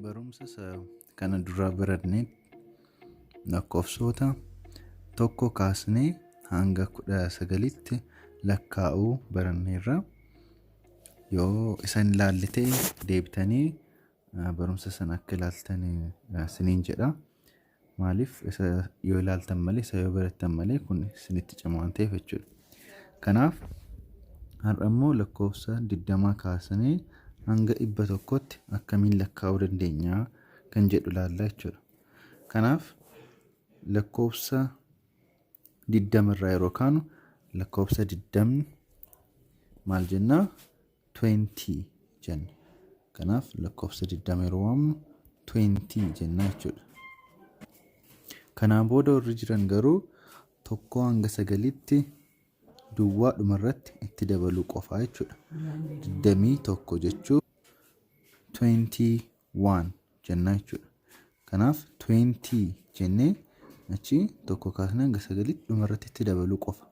Barumsa kana dura baranne lakkoofsota tokko kaasnee hanga 19tti lakkaa'uu baranneerra. Yoo isan ilaallite deebitanii barumsa sana akka ilaaltan isiniin jedha. Maaliif yoo ilaaltan malee yoo barattan malee kun isinitti cimaa waan ta'eef jechuudha. Kanaaf har'a immoo lakkoofsa 20 kaasnee hanga 100tti akkamiin lakkaa'uu dandeenya kan jedhu ilaalla jechuudha. Kanaaf lakkoofsa 20 irraa yeroo kaanu lakkoofsa 20 maal jennaa 20 jenna. Kanaaf lakkoofsa 20 yeroo waamnu 20 jenna jechuudha. Kanaan booda warri jiran garuu tokko hanga 9tti duwwaa dhumarratti itti dabaluu qofaa jechuudha. 21 jechuun 21 jenna jechuudha. Kanaaf 20 jennee achi tokko kaasnee hanga 9tti dhumarratti itti dabaluu qofa.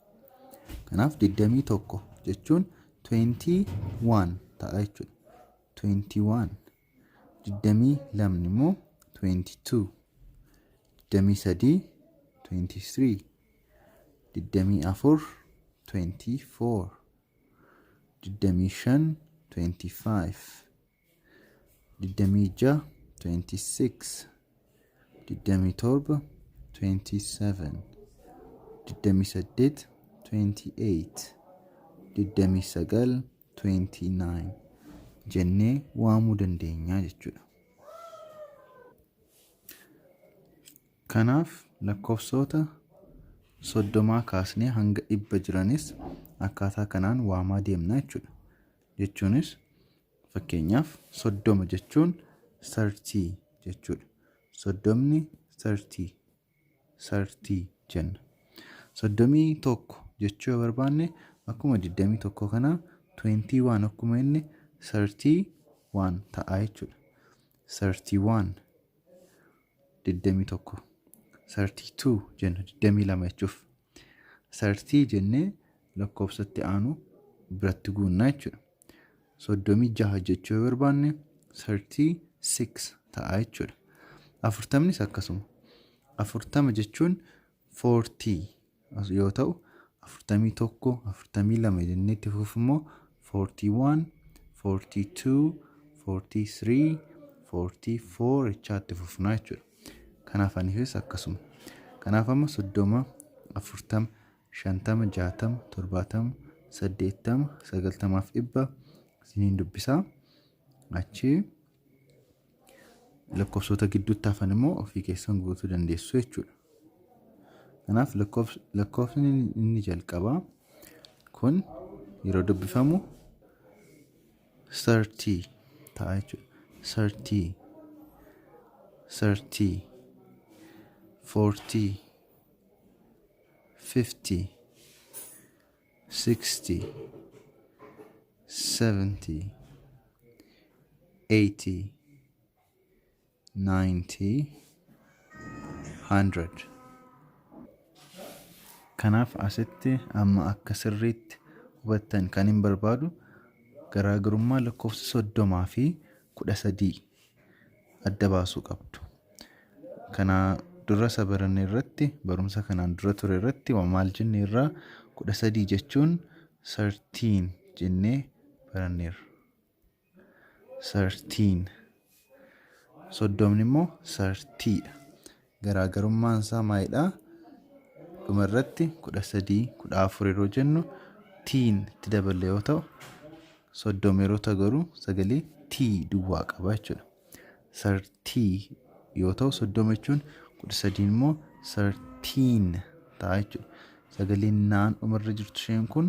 Kanaaf 21 jechuun 21 ta'a jechuudha. 21 22 immoo 22 23 23 24 24 25 25 26 26 27 27 28 28 29 29 jennee waamuu dandeenya jechuudha. Kanaaf lakkoofsota 30 kaasnee hanga 100 jiranis akkaataa kanaan waamaa deemna jechuudha. Jechuunis fakkeenyaaf 30 jechuun 30 jechuudha. 30 30 30 jenna. 31 jechuu yoo barbaanne akkuma 21 kana 21 akkuma inni 31 ta'a jechuudha. 31 21 32 jenna 22 jechuuf 30 jennee lakkoofsatti aanu biratti guunnaa jechuudha. 36 jechuu yoo barbaanne 36 ta'a jechuudha. 40 akkasuma 40 jechuun 40 yoo ta'u 41 42 jennee itti fufu immoo 41 42 43 44 jechaatti fufnaa jechuudha. Kanaaf aniifis akkasuma. Kanaaf amma 30 40 50 60 70 80 90 fi 100 isiniin dubbisaa. Achi lakkoofsota gidduutti hafan immoo ofii keessan guutuu dandeessu jechuudha. Kanaaf lakkoofsni inni jalqabaa kun yeroo dubbifamu 30 ta'a jechuudha. 30 30 40 50 60 70 80 90 100. Kanaaf asitti amma akka sirriitti hubattan kan hin barbaadu garaagarummaa lakkoofsa 30 fi 13 adda baasuu qabdu. Kana dura sabaranne irratti barumsa kanaan dura ture irratti maal jennee irraa 13 jechuun 13 jennee baranneerra. 13 30 immoo 30 dha. Garaagarummaan isaa maalidha? Dhuma irratti 13 14 yeroo jennu tiin itti daballe yoo ta'u 30 yeroo ta'u garuu sagalee tii duwwaa qaba jechuudha. 30 yoo ta'u 30 jechuun 13 immoo 13 ta'a jechuudha. Sagaleen naan dhumarra jirtu isheen kun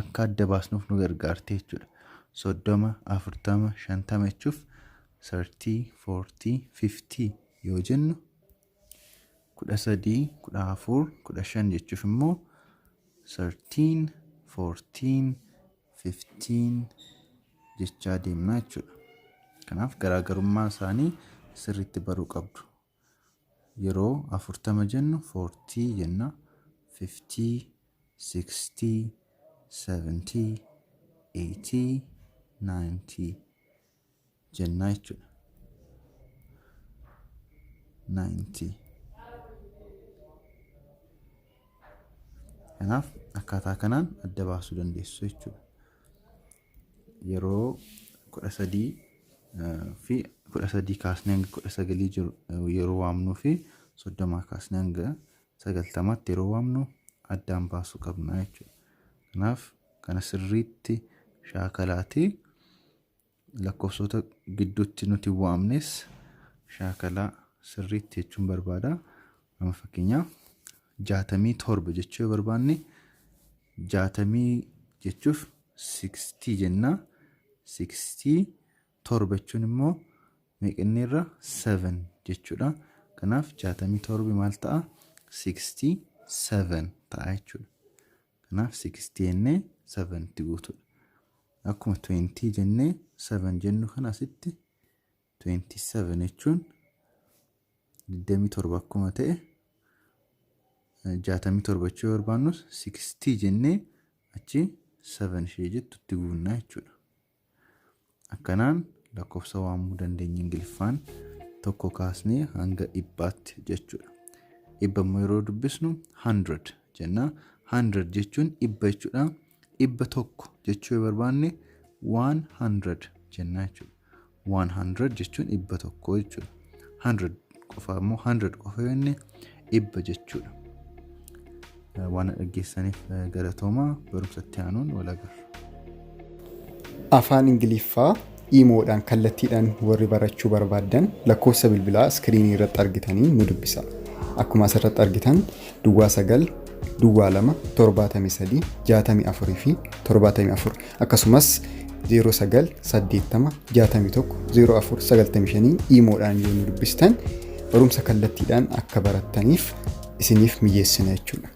akka adda baasnuuf nu gargaarti jechuudha. 30 40 50 jechuuf 30 40 50 yoo jennu 13 14 15 jechuuf immoo 13 14 15 jechaa deemna jechuudha. Kanaaf garaagarummaa isaanii sirriitti baruu qabdu. Yeroo 40 jennu 40 jenna, 50 60 70 80 90 jennaa jechuudha. 90. Kanaaf akkaataa kanaan adda baasuu dandeessu jechuudha. Yeroo 13 fi 13 kaasnee hanga 19 jiru yeroo waamnuu fi 30 kaasnee hanga 90tti yeroo waamnu addaan baasuu qabna jechuudha. Kanaaf kana sirriitti shaakalaati lakkoofsota gidduutti nuti waamnes shaakalaa sirriitti jechuun barbaada. Amma fakkeenyaaf 67 jechuu yoo barbaanne 60 jechuuf 60 jenna. 67 jechuun immoo meeqanneerra 7 jechuudha. Kanaaf 67 maal ta'a? 67 ta'a jechuudha. Kanaaf 60 jennee 7 tti guutuudha. Akkuma 20 jennee 7 jennu kana asitti 27 jechuun 27 akkuma ta'e 67 jechuu barbaannus 60 jennee achi 7 ishee jettutti guunnaa jechuudha. Akkanaan lakkoofsa waamuu dandeenya Ingiliffaan tokko kaasnee hanga 100tti jechuudha. 100 immoo yeroo dubbisnu 100 jenna. 100 jechuun 100 jechuudha. 100 jechuu yoo barbaanne 100 jennaa jechuudha. 100 jechuun 100 jechuudha. 100 qofa immoo 100 qofa yoo jenne 100 jechuudha. Waan dhaggeessaniif galatoomaa. Barumsatti aanuun wal agarra. Afaan Ingiliffaa iimoodhaan kallattiidhaan warri barachuu barbaadan lakkoofsa bilbilaa iskiriinii irratti argitanii nu dubbisa. Akkuma asirratti argitan 99 2 73 64 fi 74 akkasumas 09 80 61 04 95 iimoodhaan yoo nu dubbistan barumsa kallattiidhaan akka barattaniif isiniif mijeessina jechuudha.